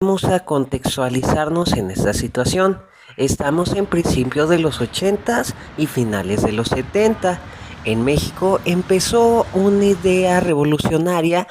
Vamos a contextualizarnos en esta situación. Estamos en principios de los 80s y finales de los 70. En México empezó una idea revolucionaria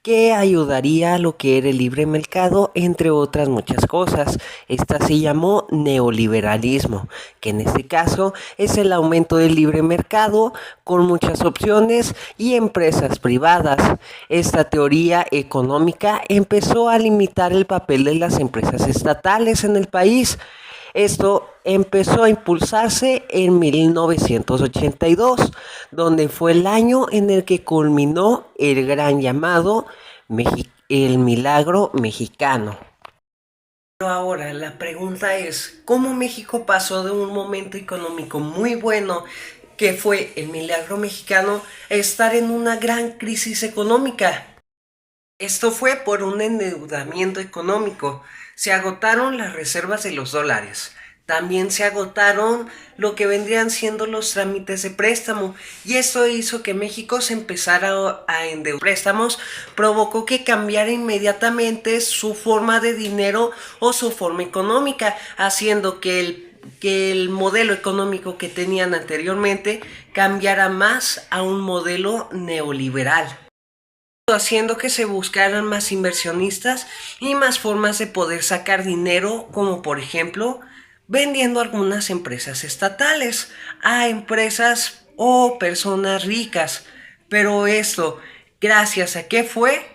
que ayudaría a lo que era el libre mercado, entre otras muchas cosas. Esta se llamó neoliberalismo, que en este caso es el aumento del libre mercado con muchas opciones y empresas privadas. Esta teoría económica empezó a limitar el papel de las empresas estatales en el país. Esto empezó a impulsarse en 1982, donde fue el año en el que culminó el gran llamado el milagro mexicano. Pero ahora la pregunta es, ¿cómo México pasó de un momento económico muy bueno, que fue el milagro mexicano, a estar en una gran crisis económica? Esto fue por un endeudamiento económico. Se agotaron las reservas de los dólares. También se agotaron lo que vendrían siendo los trámites de préstamo. Y esto hizo que México se empezara a endeudar. Préstamos provocó que cambiara inmediatamente su forma de dinero o su forma económica, haciendo que el modelo económico que tenían anteriormente cambiara más a un modelo neoliberal, haciendo que se buscaran más inversionistas y más formas de poder sacar dinero, como por ejemplo vendiendo algunas empresas estatales a empresas o personas ricas. Pero esto, gracias a qué fue,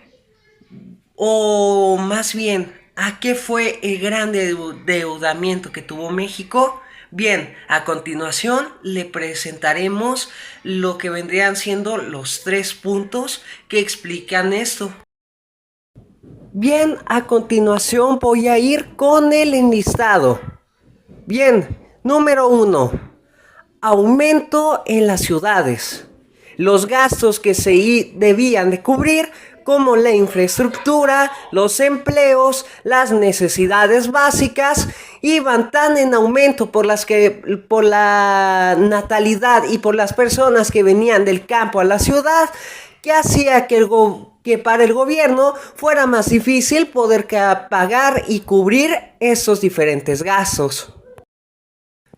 o más bien, ¿a qué fue el gran endeudamiento que tuvo México? Bien, a continuación le presentaremos lo que vendrían siendo los 3 puntos que explican esto. Bien, a continuación voy a ir con el enlistado. Bien, número 1. Aumento en las ciudades. Los gastos que se debían de cubrir, como la infraestructura, los empleos, las necesidades básicas, iban tan en aumento por la natalidad y por las personas que venían del campo a la ciudad, que hacía que para el gobierno fuera más difícil poder pagar y cubrir esos diferentes gastos.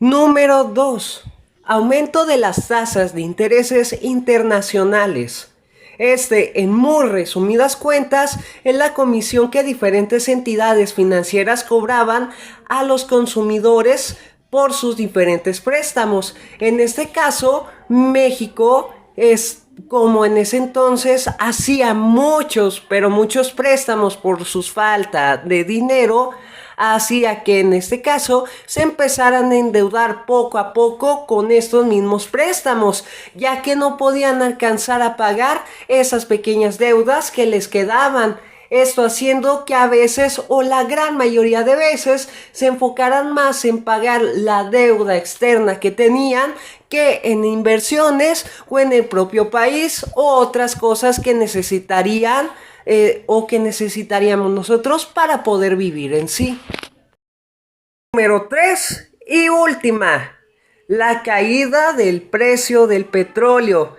Número 2. Aumento de las tasas de intereses internacionales. En muy resumidas cuentas, es la comisión que diferentes entidades financieras cobraban a los consumidores por sus diferentes préstamos. En este caso, México como en ese entonces hacía muchos, pero muchos préstamos por su falta de dinero, hacía que en este caso se empezaran a endeudar poco a poco con estos mismos préstamos, ya que no podían alcanzar a pagar esas pequeñas deudas que les quedaban. Esto haciendo que a veces, o la gran mayoría de veces, se enfocaran más en pagar la deuda externa que tenían que en inversiones o en el propio país o otras cosas que necesitarían o que necesitaríamos nosotros para poder vivir en sí. Número 3 y última, la caída del precio del petróleo.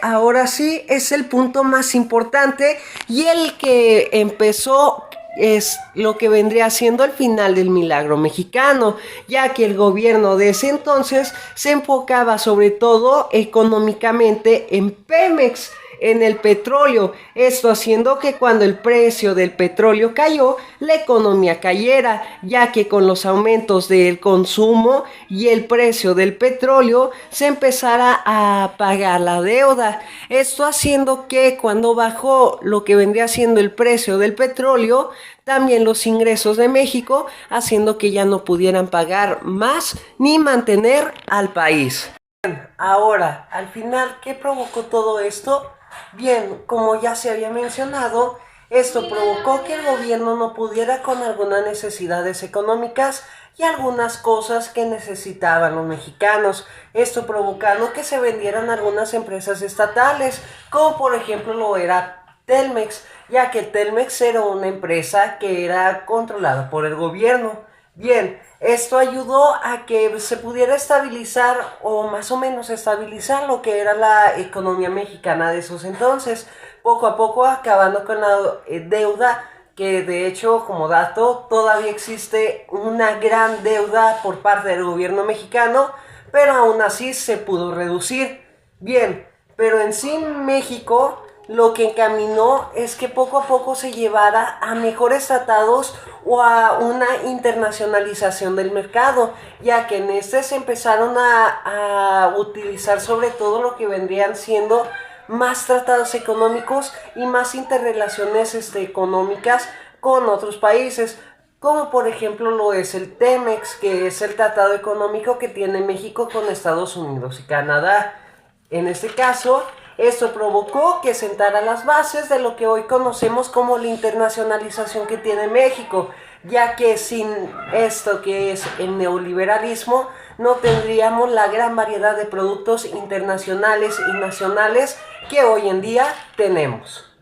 Ahora sí es el punto más importante y el que empezó es lo que vendría siendo el final del milagro mexicano, ya que el gobierno de ese entonces se enfocaba sobre todo económicamente en Pemex, en el petróleo, esto haciendo que cuando el precio del petróleo cayó, la economía cayera, ya que con los aumentos del consumo y el precio del petróleo se empezara a pagar la deuda, esto haciendo que cuando bajó lo que vendría siendo el precio del petróleo, también los ingresos de México, haciendo que ya no pudieran pagar más ni mantener al país. Ahora, al final, ¿qué provocó todo esto? Bien, como ya se había mencionado, esto provocó que el gobierno no pudiera con algunas necesidades económicas y algunas cosas que necesitaban los mexicanos. Esto provocando que se vendieran algunas empresas estatales, como por ejemplo lo era Telmex, ya que Telmex era una empresa que era controlada por el gobierno. Bien, esto ayudó a que se pudiera estabilizar o más o menos estabilizar lo que era la economía mexicana de esos entonces, poco a poco acabando con la deuda que de hecho, como dato, todavía existe una gran deuda por parte del gobierno mexicano, pero aún así se pudo reducir. Bien, pero en sí México lo que encaminó es que poco a poco se llevara a mejores tratados o a una internacionalización del mercado, ya que en este se empezaron a utilizar sobre todo lo que vendrían siendo más tratados económicos y más interrelaciones económicas con otros países, como por ejemplo lo es el TEMEX, que es el tratado económico que tiene México con Estados Unidos y Canadá. En este caso, esto provocó que sentara las bases de lo que hoy conocemos como la internacionalización que tiene México, ya que sin esto que es el neoliberalismo no tendríamos la gran variedad de productos internacionales y nacionales que hoy en día tenemos.